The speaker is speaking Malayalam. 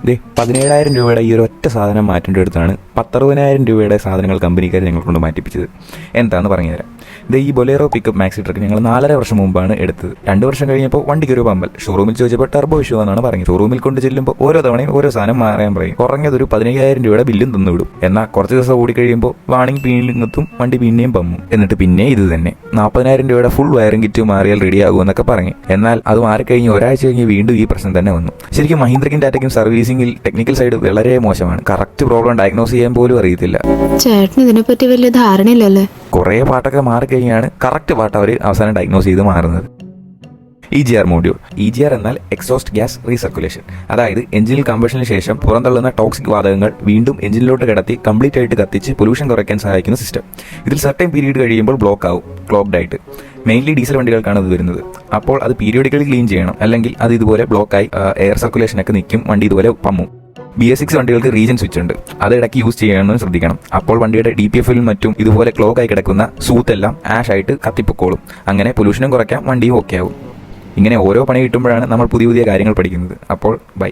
17,000 രൂപയുടെ ഈ ഒരു ഒറ്റ സാധനം മാറ്റേണ്ടടുത്താണ് 10,60,000 രൂപയുടെ സാധനങ്ങൾ കമ്പനിക്കാർ ഞങ്ങൾ കൊണ്ട് മാറ്റിപ്പിച്ചത്. എന്താണെന്ന് പറഞ്ഞുതരാം. ഈ ബൊലേറോ പിക്കപ്പ് മാക്സി ട്രക്ക് ഞങ്ങൾ 4.5 വർഷം മുമ്പാണ് എടുത്തത്. 2 വർഷം കഴിഞ്ഞപ്പോൾ വണ്ടിക്ക് ഒരു പമ്പൽ. ഷോറൂമിൽ ചോദിച്ചപ്പോൾ ടർബോ ഇഷ്യൂ എന്നാണ് പറഞ്ഞത്. ഷോറൂമിൽ കൊണ്ട് ചെല്ലുമ്പോൾ ഓരോ തവണയും ഓരോ സാധനം മാറാൻ പറയും. കുറഞ്ഞതൊരു 15,000 രൂപയുടെ ബില്ലും തന്നുവിടും. എന്നാൽ കുറച്ച് ദിവസം ഓടി കഴിയുമ്പോൾ വാണിംഗ് പീലിങ്ങത്തും വണ്ടി പിന്നെയും പമ്മും. എന്നിട്ട് പിന്നെ ഇത് തന്നെ 40,000 രൂപയുടെ ഫുൾ വയറിംഗ് കിറ്റ് മാറിയാൽ റെഡി ആകുമെന്നൊക്കെ പറഞ്ഞു. എന്നാൽ അത് മാറിക്കഴിഞ്ഞ് ഒരാഴ്ച കഴിഞ്ഞ് വീണ്ടും ഈ പ്രശ്നം തന്നെ വന്നു. ശരിക്കും മഹീന്ദ്രയ്ക്കും ടാറ്റയ്ക്കും സർവീസിംഗിൽ ടെക്നിക്കൽ സൈഡ് വളരെ മോശമാണ്. കറക്റ്റ് പ്രോബ്ലം ഡയഗ്നോസ് ചെയ്യാൻ പോലും അറിയത്തില്ല. ചേട്ടന് ഇതിനെപ്പറ്റി വലിയ ധാരണയില്ലല്ലേ? കുറേ പാട്ടൊക്കെ മാറിക്കഴിഞ്ഞാണ് കറക്റ്റ് പാട്ട് അവർ അവസാനം ഡയഗ്നോസ് ചെയ്ത് മാറുന്നത്. EGR module. EGR എന്നാൽ എക്സോസ്റ്റ് ഗ്യാസ് റീസർക്കുലേഷൻ. അതായത് എഞ്ചിനിൽ കമ്പഷന് ശേഷം പുറന്തള്ളുന്ന ടോക്സിക് വാതകങ്ങൾ വീണ്ടും എഞ്ചിനിലോട്ട് കിടത്തി കംപ്ലീറ്റ് ആയിട്ട് കത്തിച്ച് പൊല്യൂഷൻ കുറയ്ക്കാൻ സഹായിക്കുന്ന സിസ്റ്റം. ഇതിൽ സർട്ടൻ പീരീഡ് കഴിയുമ്പോൾ ബ്ലോക്ക് ആവും, ക്ലോഗ്ഡ് ആയിട്ട്. മെയിൻലി ഡീസൽ വണ്ടികൾക്കാണ് ഇത് വരുന്നത്. അപ്പോൾ അത് പീരിയോഡിക്കലി ക്ലീൻ ചെയ്യണം, അല്ലെങ്കിൽ അത് ഇതുപോലെ ബ്ലോക്കായി എയർ സർക്കുലേഷനൊക്കെ നിൽക്കും, വണ്ടി ഇതുപോലെ പമ്മും. BS6 വണ്ടികൾക്ക് റീജൻ സ്വിച്ച് ഉണ്ട്, അത് ഇടയ്ക്ക് യൂസ് ചെയ്യണമെന്ന് ശ്രദ്ധിക്കണം. അപ്പോൾ വണ്ടിയുടെ DPFലും മറ്റും ഇതുപോലെ ക്ലോഗ് ആയി കിടക്കുന്ന സൂത്തെല്ലാം ആഷ് ആയിട്ട് കത്തിപ്പൊക്കോളും. അങ്ങനെ പൊല്യൂഷനും കുറയ്ക്കാം, വണ്ടിയും ഓക്കെ ആവും. ഇങ്ങനെ ഓരോ പണി കിട്ടുമ്പോഴാണ് നമ്മൾ പുതിയ പുതിയ കാര്യങ്ങൾ പഠിക്കുന്നത്. അപ്പോൾ ബൈ.